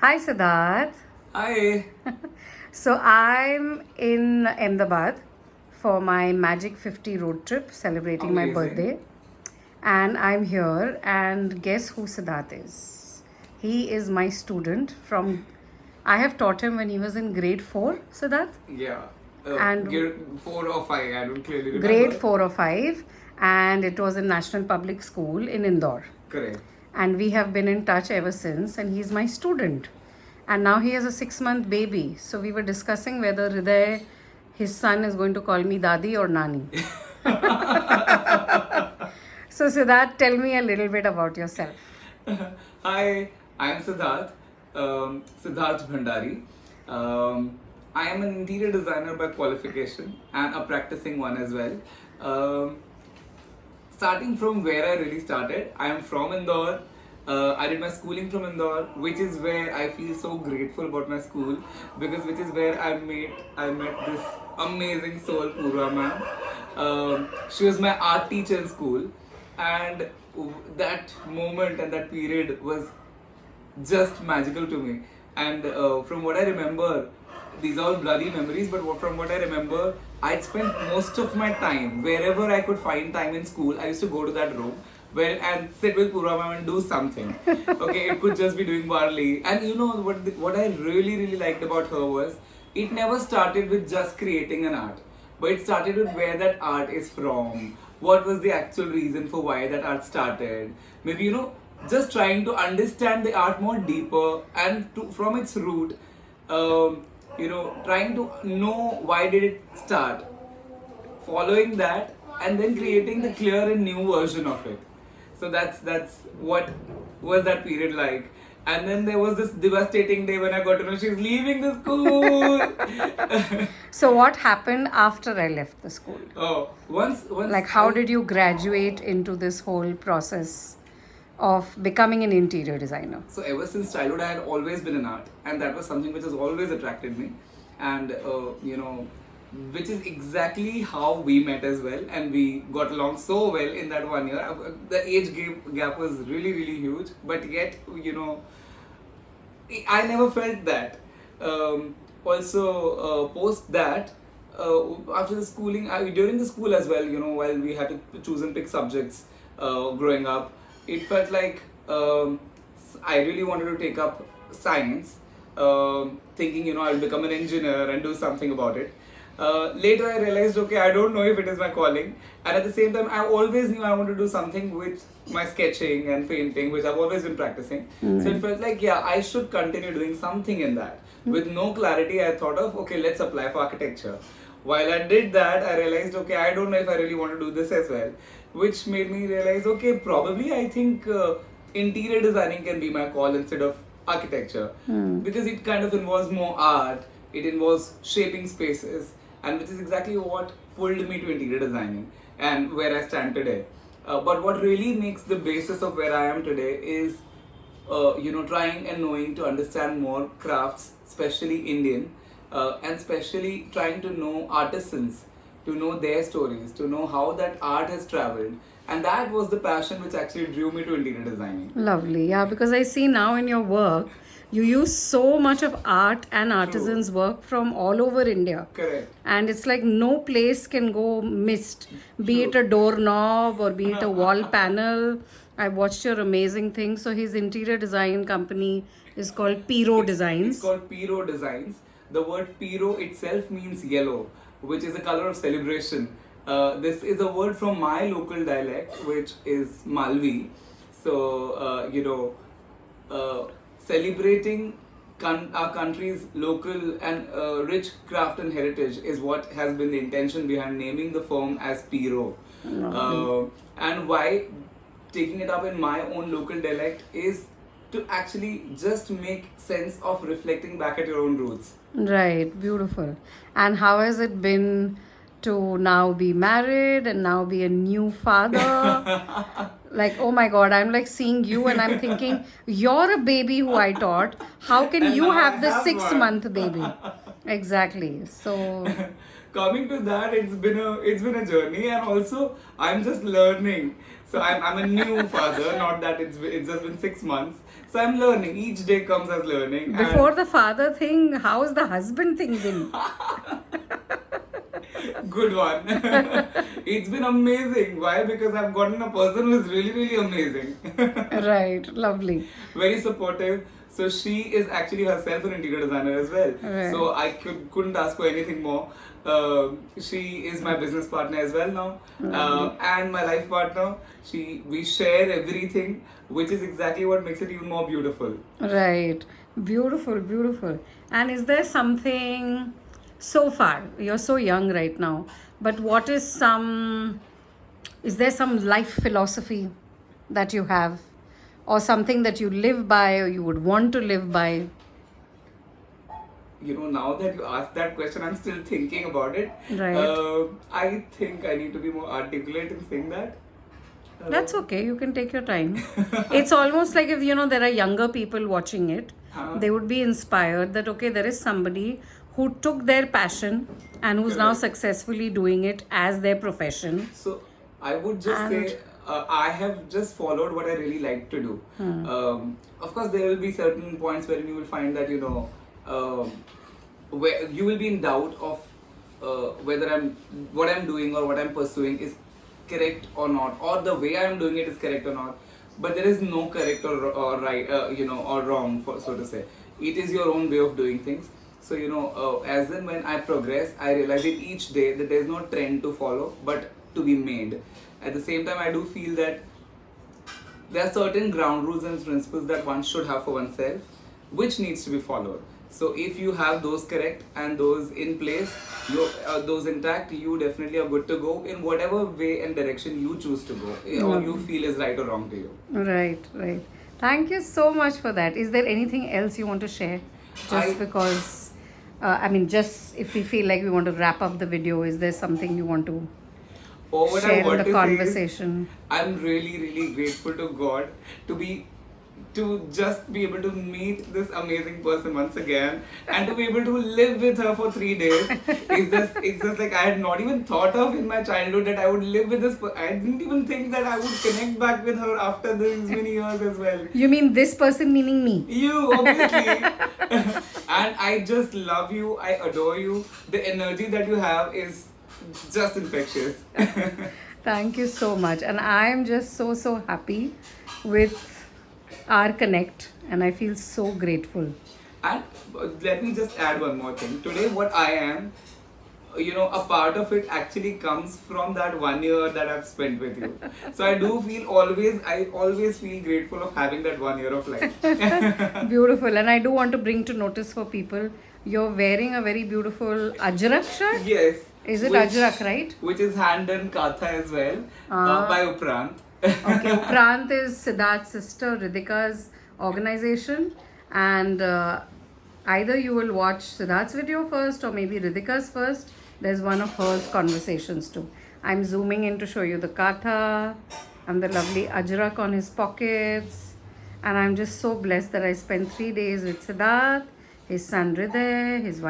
Hi Siddharth. Hi. So I'm in Ahmedabad for my Magic 50 road trip celebrating my Amazing. birthday. And I'm here, and guess who Siddharth is? He is my student from. I have taught him when he was in grade 4, Siddharth, Yeah. and Grade 4 or 5, I don't clearly grade remember. 4 or 5, and it was in National Public School in Indore. Correct. And we have been in touch ever since, and he's my student. And now he has a 6-month baby. So we were discussing whether Hriday, his son, is going to call me Dadi or Nani. So Siddharth, tell me a little bit about yourself. Hi, I am Siddharth. Siddharth Bhandari. I am an interior designer by qualification and a practicing one as well. Um, Starting from where I really started, I am from Indore. I did my schooling from Indore, which is where I feel so grateful about my school, because which is where I met this amazing soul Purva ma'am. She was my art teacher in school, and that moment and that period was just magical to me. And from what I remember, these are all bloody memories, but from what I remember, I'd spent most of my time wherever I could find time in school. I used to go to that room where and sit with Purva and do something. Okay, it could just be doing barley. And you know what I really liked about her was it never started with just creating an art, but it started with where that art is from. What was the actual reason for why that art started? Maybe just trying to understand the art more deeper and from its root, trying to know why did it start, following that, and then creating the clear and new version of it. So that's what was that period like. And then there was this devastating day when I got to know she's leaving the school. So what happened after I left the school? Oh, once Like, how did you graduate into this whole process of becoming an interior designer? So ever since childhood, I had always been in art, and that was something which has always attracted me, and which is exactly how we met as well, and we got along so well in that 1 year. The age gap was really huge, but yet I never felt that. Also, post that, after the schooling, during the school as well, while we had to choose and pick subjects growing up, it felt like I really wanted to take up science, thinking, I'll become an engineer and do something about it. Later, I realized, okay, I don't know if it is my calling, and at the same time, I always knew I wanted to do something with my sketching and painting, which I've always been practicing. So it felt like, yeah, I should continue doing something in that. With no clarity, I thought of, okay, let's apply for architecture. While I did that, I realized, okay, I don't know if I really want to do this as well, which made me realize, okay, probably I think interior designing can be my call instead of architecture, because it kind of involves more art, it involves shaping spaces, and which is exactly what pulled me to interior designing and where I stand today. But what really makes the basis of where I am today is trying and knowing to understand more crafts, especially Indian, and especially trying to know artisans, to know their stories, to know how that art has traveled. And that was the passion which actually drew me to interior designing. Lovely. Yeah, because I see now in your work, you use so much of art and True. artisans' work from all over India. Correct. And it's like no place can go missed, be it True. a doorknob or be it a wall panel. I watched your amazing thing. So his interior design company is called Piro It's Designs. called Piro Designs. The word Piro itself means yellow, which is a color of celebration. This is a word from my local dialect, which is Malvi. So, celebrating our country's local and rich craft and heritage is what has been the intention behind naming the firm as Piro. And why taking it up in my own local dialect is to actually just make sense of reflecting back at your own roots. Right, beautiful. And how has it been to now be married and now be a new father? Like, oh my God, I'm like seeing you and I'm thinking, you're a baby who I taught. How can And you now I have the have six one. month baby? Exactly. So, Coming to that, it's been a journey, and also I'm just learning. So I'm a new father, not that it's just been 6 months. So I'm learning. Each day comes as learning. Before the father thing, how's the husband thing been? Good one. It's been amazing. Why? Because I've gotten a person who is really, really amazing. Right, lovely. Very supportive. So she is actually herself an interior designer as well. Right. So I couldn't ask for anything more. She is my business partner as well now, and my life partner. We share everything, which is exactly what makes it even more beautiful. Right. Beautiful, beautiful. And is there something so far? You're so young right now, but is there some life philosophy that you have, or something that you live by, or you would want to live by? Now that you asked that question, I'm still thinking about it. Right. I think I need to be more articulate in saying that. That's okay. You can take your time. It's almost like if there are younger people watching it, they would be inspired that okay, there is somebody who took their passion and who's now Correct. successfully doing it as their profession. So I would just And- say I have just followed what I really like to do. Of course, there will be certain points where you will find that where you will be in doubt of whether what I'm doing or what I'm pursuing is correct or not, or the way I'm doing it is correct or not. But there is no correct or right, or wrong, so to say. It is your own way of doing things. So as in when I progress, I realize it each day that there is no trend to follow, but to be made. At the same time, I do feel that there are certain ground rules and principles that one should have for oneself, which needs to be followed. So if you have those correct and those in place, those intact, you definitely are good to go in whatever way and direction you choose to go, or you feel is right or wrong to you. Right, right. Thank you so much for that. Is there anything else you want to share? Because, just if we feel like we want to wrap up the video, is there something you want to Or what I share in want the to say is, conversation? I'm really, really grateful to God to just be able to meet this amazing person once again and to be able to live with her for 3 days. It's just like I had not even thought of in my childhood that I would live with this. I didn't even think that I would connect back with her after these many years as well. You mean this person meaning me? You, obviously. And I just love you. I adore you. The energy that you have is just infectious. Thank you so much. And I am just so, so happy with our connect. And I feel so grateful. And let me just add one more thing. Today, what I am, a part of it actually comes from that 1 year that I've spent with you. So I always feel grateful of having that 1 year of life. Beautiful. And I do want to bring to notice for people, you're wearing a very beautiful Ajrak shirt. Yes. Is it Ajrak, right? Which is hand and katha as well, by Uprant. Okay, Uprant is Siddharth's sister Riddhika's organization, and either you will watch Siddharth's video first or maybe Riddhika's first. There's one of her conversations too. I'm zooming in to show you the katha and the lovely Ajrak on his pockets, and I'm just so blessed that I spent 3 days with Siddharth, his son Hriday, his wife